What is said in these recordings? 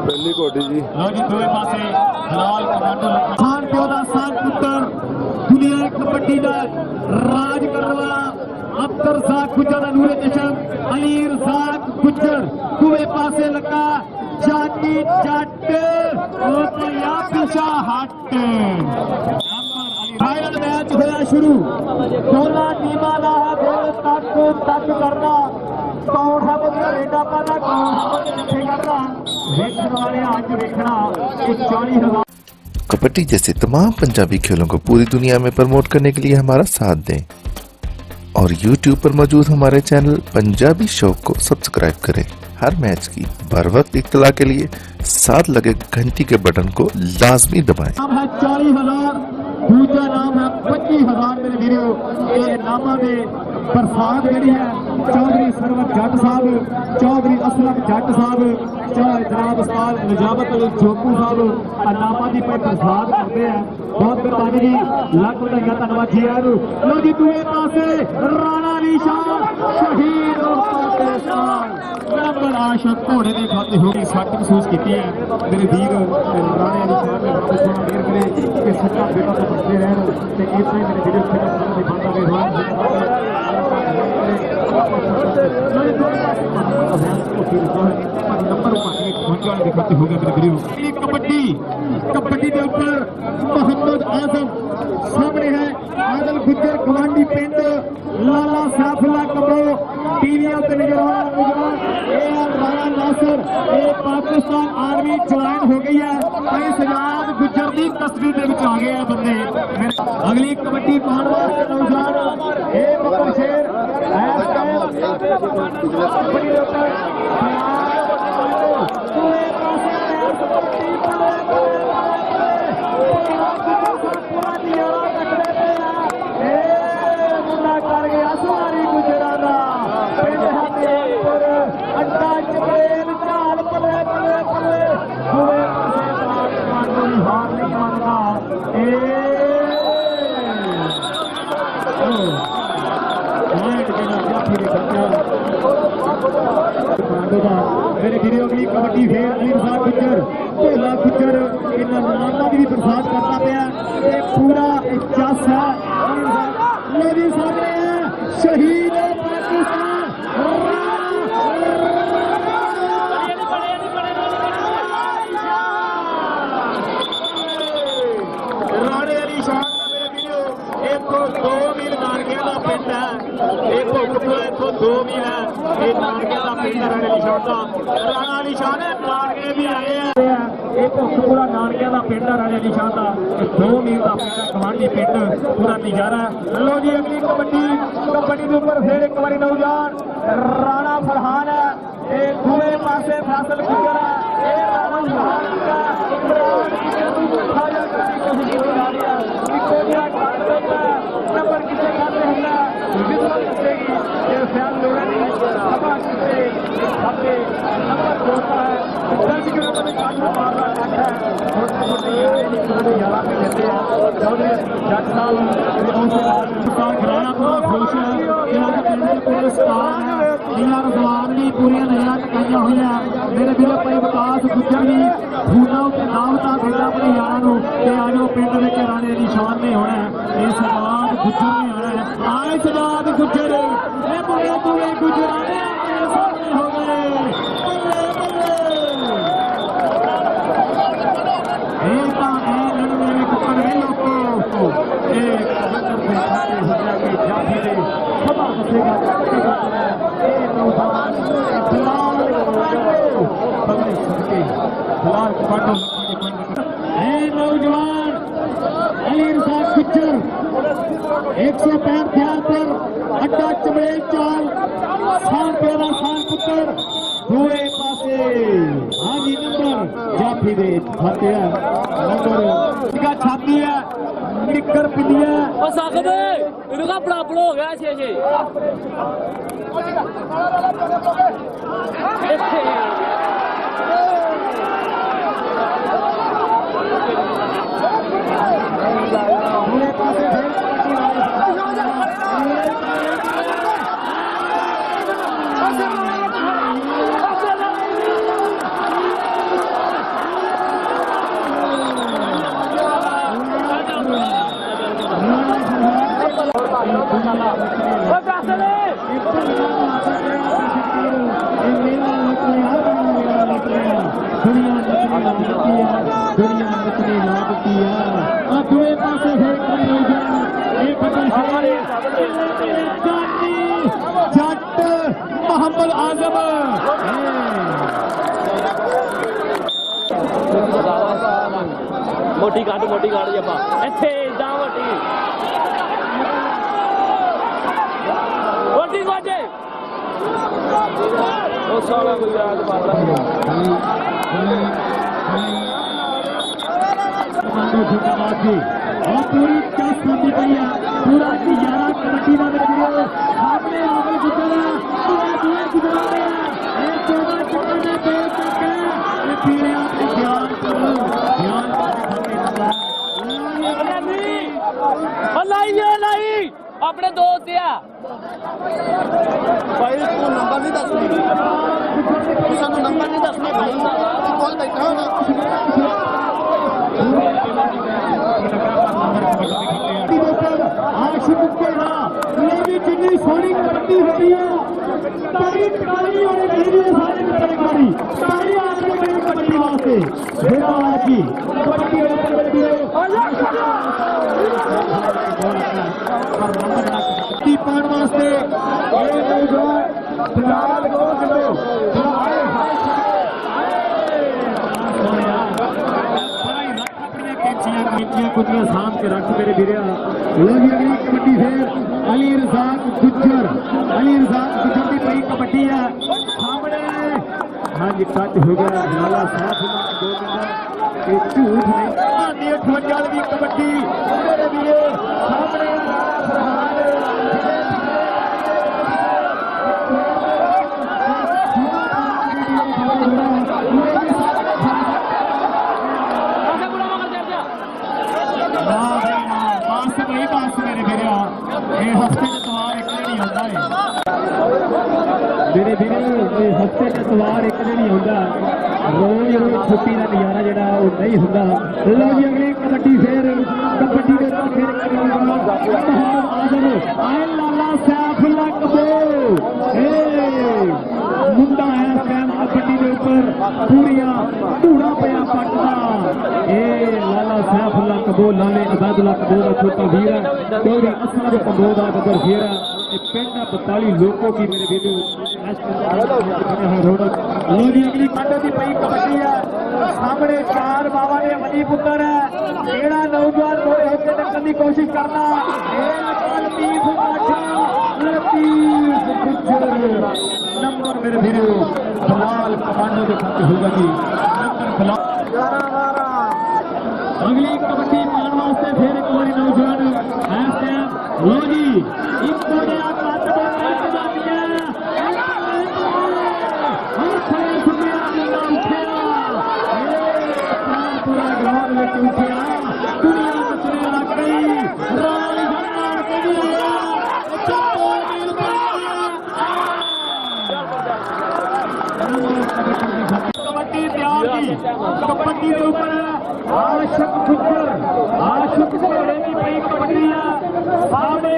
ਪਹਿਲੀ ਕੋਟੀ ਜੀ ਲੋ ਜੀ ਦੋਵੇਂ ਪਾਸੇ ਹਲਾਲ ਕਮਾਂਡੋ ਖਾਨ ਪਿਓ ਦਾ ਸਾਥ ਪੁੱਤਰ ਦੁਨੀਆ ਕਬੱਡੀ ਦਾ ਰਾਜ ਕਰਨ ਵਾਲਾ ਅਬਦਰ ਸਾਖ ਗੁੱਜਰ ਦਾ ਨੂਰੇ ਚਸ਼ਮ ਅਲੀ ਰਜ਼ਾਕ ਗੁੱਜਰ ਦੋਵੇਂ ਪਾਸੇ ਲੱਗਾ ਜਾਤੀ ਜੱਟ ਉਹ ਪੰਜਾਬ ਪਿਛਾ ਹੱਟ ਫਾਈਨਲ ਮੈਚ ਹੋਇਆ ਸ਼ੁਰੂ ਦੋਨਾਂ ਟੀਮਾਂ ਦਾ ਗੋਲ ਤੱਕ ਕਰਨਾ ਕੌਣ ਸਭ ਤੋਂ ਰੇਡਾ ਪਾਣਾ ਕੌਣ ਸਭ ਤੋਂ ਪਿੱਛੇ ਕਰਨਾ ਵੇਖਣ वाले आज देखना कि 40,000 कबड्डी जैसे तमाम पंजाबी खेलों को पूरी दुनिया में प्रमोट करने के लिए हमारा साथ दें और YouTube पर मौजूद हमारे चैनल पंजाबी शौक को सब्सक्राइब करें। हर मैच की बर वक्त इत्तला के लिए साथ लगे घंटी के बटन को लाजमी दबाएं। नाम है 40,000 दूसरा नाम है 25,000 मेरे वीरो ये नामा दे बरसात जी है चौधरी सरवर जट साहब चौधरी असलम जट साहब जनाब उस्ताद निजामत अली जोकू साहब नामा की बरसात करते हैं बहुत मेहरबानी जी लख बधाइयां धन्नवाद जी आनू लो जी दूसरे पासे राणा निशान शहीद पाकिस्तान नंबर आशक घोड़े के खाते हो गई सट महसूस की है मेरे वीर राणे निशान ने रब सोना मेहर करे कि सच्चा बेटा तो बचते रहन ते इस तरह मेरे वीडियो से बंदा गए कबड्डी कबड्डी के ऊपर मोहम्मद आजम सामने है आदल गुजर गवांडी पिंड लाला साफुल्ला कमरो टीवीआर पे नजर आ रहा है राणा नासिर ये पाकिस्तान आर्मी ज्वाइन हो गई है कई सजाद गुजर की तस्वीर के आ गए हैं बंदे अगली कबड्डी पाने वाले नौजवान ये बकर शेर मेरे वीडियो की कबड्डी फेर अली रज़ाक गुजर ढोला गुजर इन्होंने नामा की भी बरसात करता पाया पूरा जस है मेरी सामने है शहीद पाकिस्तान राणे अली शाह मेरे वीडियो इतो 2 मील नारगिया का पिंड है एक भुगपुरा इतो 2 मील है ये नारगिया का पिंड है राणे अली शाह का राणा अली शाह ने नारगे भी आए हैं ये भुगपुरा नारगिया का पिंड है राणे अली शाह का 2 मील का पिंड है गवांडी पिंड पूरा नजारा लो जी अगली कबड्डी के ऊपर फिर एक बार नौजवान राणा फरहान है ये दूसरे पासे फैसल गुजर है ये राणा फरहान का नंबर किसे खाते हमला विश्वास करेगी ये फैल लोगों सभा किसे खाते नंबर होता है दर्ज के ऊपर काफी मामला आता है छोटे-छोटे यारा पे लेते हैं चौधरी जट साहब घराना पूरा खुश है यहाँ के पूरे स्टार है नीला रजवान भी पूरी नया टकाइया हुई है मेरे वीर भाई विकास गुजर भी फूलों के दावता देता अपने यारों के आजो पिंड में राणे अली शान ने होना है ये सजाद गुजर ने आना है आए सजाद गुजर ये पूरे पूरे गुजराने सामने हो गए नौजवान अली रज़ाक गुजर 165 पर अड्डा चमेल चाल शान प्यारा शान पुत्र दूए पासे हाँ जी नंबर जाफी दे खाते हैं नंबर का छाती है निकर पिलिया बस आके दे इनका बराबर हो गया छे दूए पासे जट मोहम्मद आजम ਮੋਟੀ ਕੱਢ ਜੀ ਆਪਾਂ ਇੱਥੇ ਇਦਾਂ ਮੋਟੀ ਵਾਜੇ ਉਹ ਸਾਲਾ ਕੋਈ ਯਾਦ ਮਾਰਦਾ और पूरी चस होती पई है पूरा यारा कबड्डी का वीडियो सामने राहुल गुजर पूरा दूर गुजरा रहा है ये 14 चक्कर में बेल तक है ये पीरे अपने ध्यान करो ध्यान ਨਹੀਂ ਆਪਣੇ ਦੋਸਤ ਆ ਭਾਈ ਤੂੰ ਨੰਬਰ ਨਹੀਂ ਦੱਸਣਾ ਸਾਨੂੰ ਨੰਬਰ ਨਹੀਂ ਦੱਸਣਾ ਭਾਈ ਕੋਲ ਬੈਠਾ ਹੋਣਾ जितनी सोनी कबड्डी होती है तारी तारी और सारे कबड्डी तारी आपके मेरी कबड्डी वास्ते बेटा की कबड्डी कबड्डी पाने वास्ते ये नौजवान फिलहाल कुछ साम के रख मेरे वीरिया लोग अगली कबड्डी फिर अली रजाक गुज्जर की पई कबड्डी है सामने हाँ जी कट हो गया लाला साफ 2 मिनट ये झूठ नहीं 58 की कबड्डी मेरे वीरे सामने मेरे वीरे हफ्ते का सवार एक दिन ही होता रोज रोज छुट्टी का नज़ारा जो नहीं होता लो जी अगली कबड्डी फिर कबड्डी के फिर आए लाला सैफुल्ला कबो मुंडा है सैम कबड्डी के ऊपर पूरिया धूड़ा पया पटदा लाला सैफुल्ला कबो लाले अबैदुल्ला कबो का छोटा वीर है चौधरी असलम कबो का बदर वीर है पिंड 42 लोगों की मेरे वीडियो अगली कांडो की पई कबड्डी है सामने 4 बाबा ने वली पुत्र है जेड़ा नौजवान थोड़े होके टक्कर की कोशिश करना नंबर मेरे वीडियो फिलहाल कमांडो के खाते होगा जी अगली कबड्डी पाने वास्ते फिर एक बार नौजवान लो जी एक कबड्डी के ऊपर आशुक घोड़े की पई कबड्डी सामने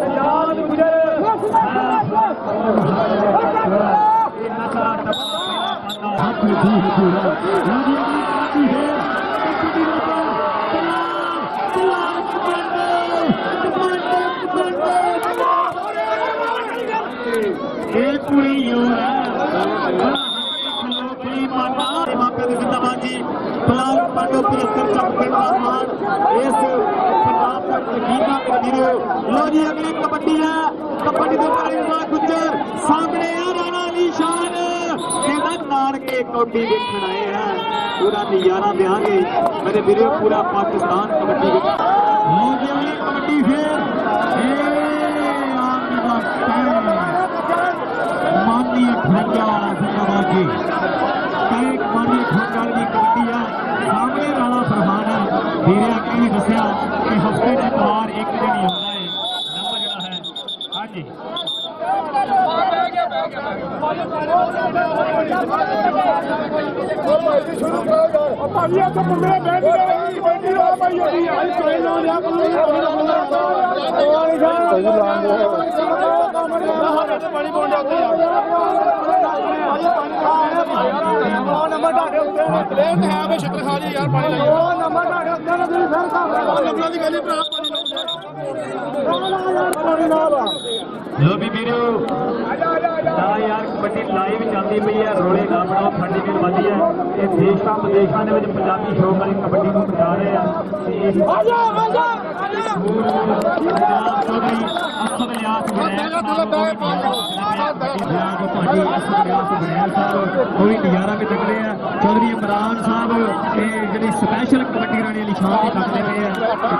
सजाद गुजर एक पूरी जिंदाबाद जी फिलहाल पांडव पुरस्कार चौक इस लो जी अगली कबड्डी है कबड्डी के ऊपर गुज्जर सामने राणा अली शान नानके कौडी देखने आए हैं पूरा नजारा देंगे मेरे वीडियो पूरा पाकिस्तान कबड्डी लो जी अगली कबड्डी फिर माननीय खंजा वाला जिंदाबाद जी एक मानी खंगाल की कबड्डी है सामने राणा फरमान है वीरे अगे भी दसिया कि हफ्ते का त्योहार एक दिन ही होता है नंबर जरा है हाँ जी ਪਾਣੀ ਪਾਉਂਦੇ ਉੱਤੇ ਨੰਬਰ ਢਾਡੇ ਉੱਤੇ ਪਲੇਟ ਹੈ ਵੇ ਛਤਰ ਖਾ ਜੀ ਯਾਰ ਪਾਣੀ ਲਾਈ ਉਹ ਨੰਬਰ ਢਾਡੇ ਉੱਤੇ ਨਾ ਤੁਸੀਂ ਸਰ ਸਾਹਿਬ ਨੰਬਰਾਂ ਦੀ ਗੱਲ ਹੀ ਭਰਾ ਪਾਣੀ ਲਾਉਂਦੇ ਲੋ ਵੀ ਵੀਰੋ ਤਾਂ ਯਾਰ ਕਬੱਡੀ ਲਾਈਵ ਚੱਲਦੀ ਪਈ ਹੈ ਰੋਲੇ ਨਾ ਬਣਾਓ ਸਾਡੀ ਮਿਹਰਬਾਨੀ ਹੈ ਇਹ ਦੇਸ਼ਾਂ ਵਿਦੇਸ਼ਾਂ ਦੇ ਵਿੱਚ ਪੰਜਾਬੀ ਸ਼ੌਕ ਵਾਲੀ ਕਬੱਡੀ ਨੂੰ ਪਹੁੰਚਾ ਰਹੇ ਆ ਤੇ ਚੌਧਰੀ ਅਸਦ ਲਿਆਸ ਬਣਿਆ ਭਾਜੀ ਅਸਦ ਲਿਆਸ ਬਣਿਆ ਸਾਹਿਬ ਉਹ ਵੀ ਨਜ਼ਾਰਾ ਵੀ ਤਕੜੇ ਆ ਚੌਧਰੀ ਇਮਰਾਨ ਸਾਹਿਬ ਇਹ ਜਿਹੜੀ ਸਪੈਸ਼ਲ ਕਬੱਡੀ ਰਾਣੀ ਵਾਲੀ ਸ਼ਾਨ ਦੀ ਤੱਕਦੇ ਪਏ ਆ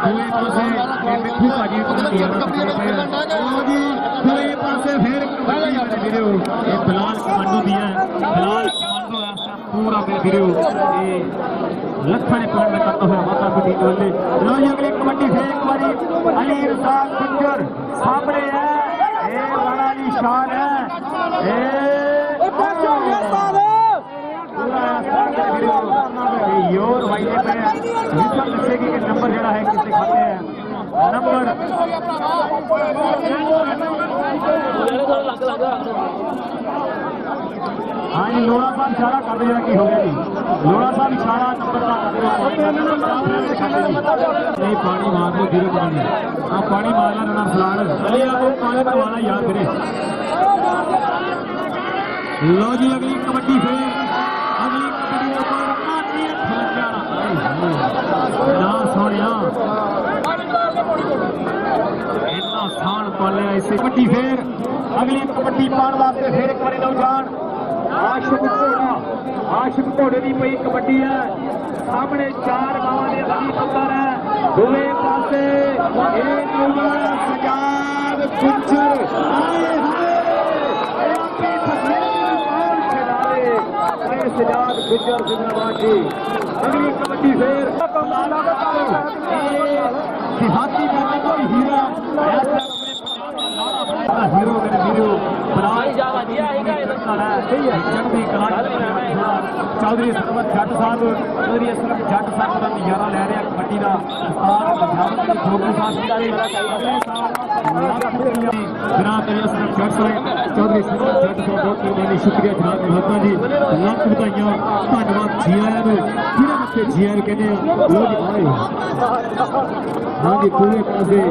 ਦੋਵੇਂ ਪਾਸੇ ਇਹ ਮਿੱਠੂ ਭਾਜੀ ਦਾ ਨਜ਼ਾਰਾ ਤਕੜੇ ਪਏ ਆ ਉਹ ਜੀ ਦੋਵੇਂ ਪਾਸੇ ਫੇਰ ਕਬੱਡੀ ਵਾਲੇ ਵੀਰੋ ਇਹ ਬਿਲਾਲ ਕਮਾਂਡੋ ਦੀ ਹੈ ਬਿਲਾਲ ਕਮਾਂਡੋ ਹੈ ਪੂਰਾ ਮੇਰੇ ਵੀਰੋ ਇਹ ਲੱਖਾਂ ਨੇ ਪਾਉਣ ਮੈਂ ਕਰਤਾ ਹੋਇਆ ਮਾਤਾ ਪਿੱਟੀ ਟੋਲੇ ਲੋ ਜੀ ਅਗਲੀ ਕਬੱਡੀ ਫੇਰ ਇੱਕ ਵਾਰੀ ਅਲੀ ਰਜ਼ਾਕ ਗੁੱਜਰ ਸਾਹਮਣੇ ਹੈ ਇਹ ਬੜਾ ਨਿਸ਼ਾਨ ਹੈ ਇਹ ਪੂਰਾ योर भाई पे विश्व दसेगी कि नंबर जरा है किससे खाते हैं नंबर हाँ जी लोड़ा साहब इशारा कर दिया कि हो गया जी लोड़ा साहब इशारा नंबर का नहीं पानी मार दो जीरो पानी हाँ पानी मारना रहना फलान अरे वो पानी मारना याद करे लो जी अगली कबड्डी फिर अगली कबड्डी ना सोनिया इतना आसान पालिया इसे कबड्डी फिर अगली कबड्डी पाने वास्ते फिर एक बार नौजवान आशिक घोड़े की पई कबड्डी है सामने चार गांव के अली पत्थर है दोवे पासे एक नौजवान सजाद गुज्जर सजाद गुज्जर जिंदाबाद जी अगली कबड्डी फिर देहाती का कोई हीरा हीरो मेरे हीरो चौधरी सरवत जट साहब चौधरी असलम जट साहब का नजारा लै रहे कबड्डी का चौधरी सरवत जट साहब बहुत मेहरबानी शुक्रिया जनाब महात्मा जी लख बधाइयां धन्यवाद जी आया फिर बच्चे जी आया कहने हाँ जी पूरे पासे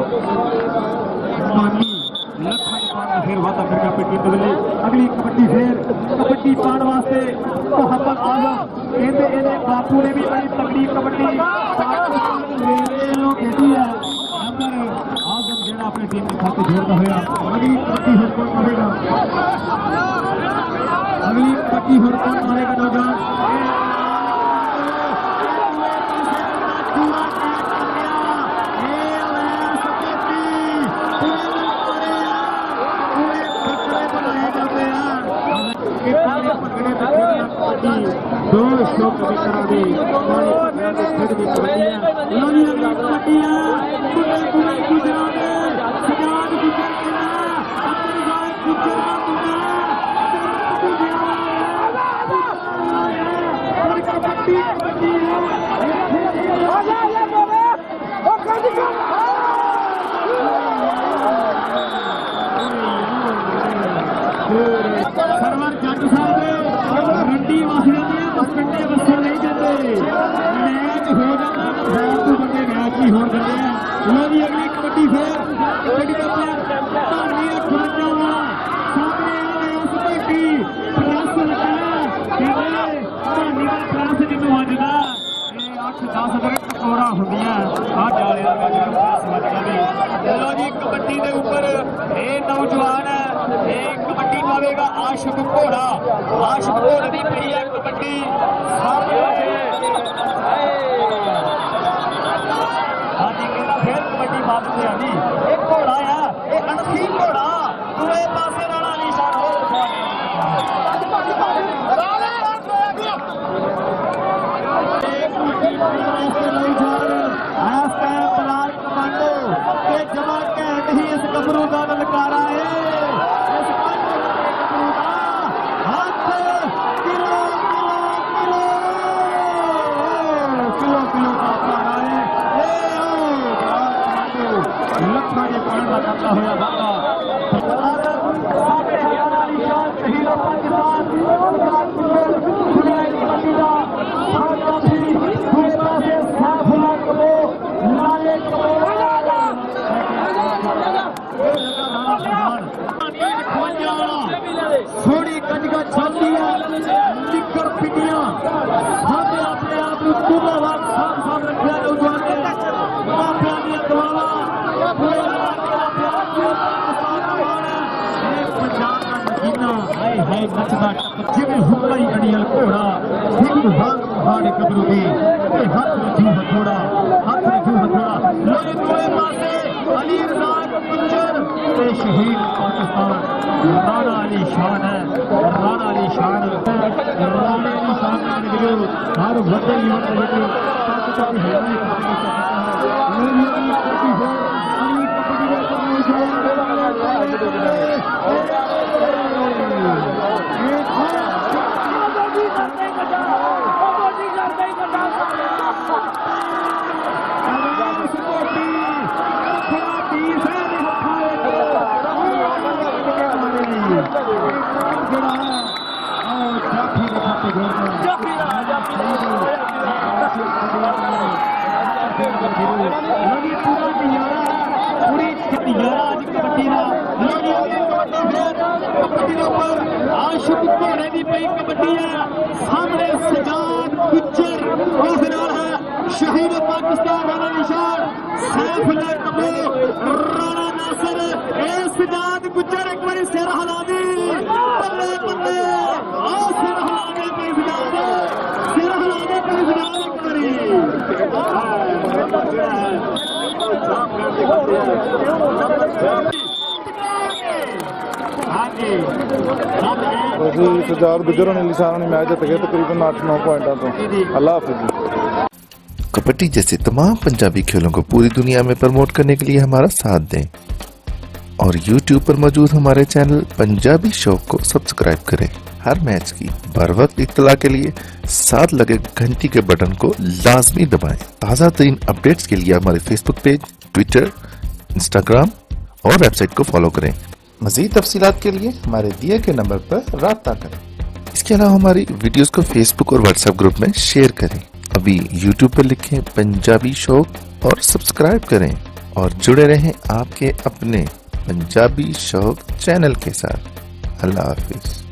फिर वादा फिर पिटी बदले अगली कबड्डी फिर कबड्डी पाने वास्ते मोहम्मद आजम कहते बापू ने भी बड़ी तगड़ी कबड्डी कहती है नंबर आजम जो अपनी टीम के खाते जोड़ता हुआ अगली कबड्डी फिर कौन मारेगा अगली कबड्डी फिर कौन मारेगा नौजवान दो शौक की तरह दी फिर भी कबड्डियां गुजरात सजाद गुजर सरवर जट साहब रंडी वासियों बस कंडे बसों नहीं जाते मैच हो जाता फालतू बंदे मैच ही हो जाते हैं लो जी अगली कबड्डी फिर कबड्डी का प्लेयर धानिया खुरजा वाला सामने उस बेटी प्रेस लगाया कहते धानी का प्रेस जिन्हों वजदा ये 8-10 मिनट टकोरा होंदियां आ जाले दा जो प्रेस वजदा लो जी कबड्डी के ऊपर ये नौजवान है एक कबड्डी पावेगा आशिक घोड़ा आशिक घोड़े की पई है कबड्डी हाँ जी कहना फिर कबड्डी वापस आ जी एक घोड़ा है एक अनसी घोड़ा दूसरे पासे वाला निशान हो बलाल कमांडो के जमा कहते ही इस गबरू का ललकारा है लखा के पानी का करता हुआ सोहनी कंजगा चलती है निकर पिटियां सामने अपने आप को कुमावार साफ साफ रखा नौजवान ने माफिया दी दवावा पूरे इलाके का प्यार पाकिस्तान का मान है ये पंजाब का मदीना हाय हाय नचदा जिवें हुक्का ही अड़ियल घोड़ा हिंद हाल हाड़े कबरू दी ते हाथ रजू हथोड़ा लोरे दोए पासे अली रजाक गुज्जर ते शहीद पाकिस्तान राणा अली शान है राणा अली शान हर वतन पाकिस्तान है आशिक घोड़े की पई कबड्डी है सामने सजाद गुज्जर है शहीद पाकिस्तान राणा निशान सैफुल्लाह कबो राणा नासिर सजाद गुज्जर एक बार सिर हिला दी बल्ले बल्ले सिर हिला दे पे सजाद सिर हिला दे पे सजाद ਅਸੀਂ ਸਜਾਦ ਗੁੱਜਰ ਨੇ ਨਿਸ਼ਾਨ ने मैच जित गए तकरीबन 8-9 पॉइंटों तो अल्लाह हाफिज़। कबड्डी जैसे तमाम पंजाबी खेलों को पूरी दुनिया में प्रमोट करने के लिए हमारा साथ दें और YouTube पर मौजूद हमारे चैनल पंजाबी शौक को सब्सक्राइब करें। हर मैच की बर वक्त इत्तला के लिए साथ लगे घंटी के बटन को लाजमी दबाएं। ताज़ा तरीन अपडेट्स के लिए हमारे फेसबुक पेज, ट्विटर, इंस्टाग्राम और वेबसाइट को फॉलो करें। मज़ीद तफसीलात के लिए हमारे दिए के नंबर पर राब्ता करें। इसके अलावा हमारी वीडियोस को फेसबुक और व्हाट्सएप ग्रुप में शेयर करें। अभी यूट्यूब पर लिखें पंजाबी शौक और सब्सक्राइब करें और जुड़े रहें आपके अपने पंजाबी शौक चैनल के साथ। अल्लाह हाफिज़।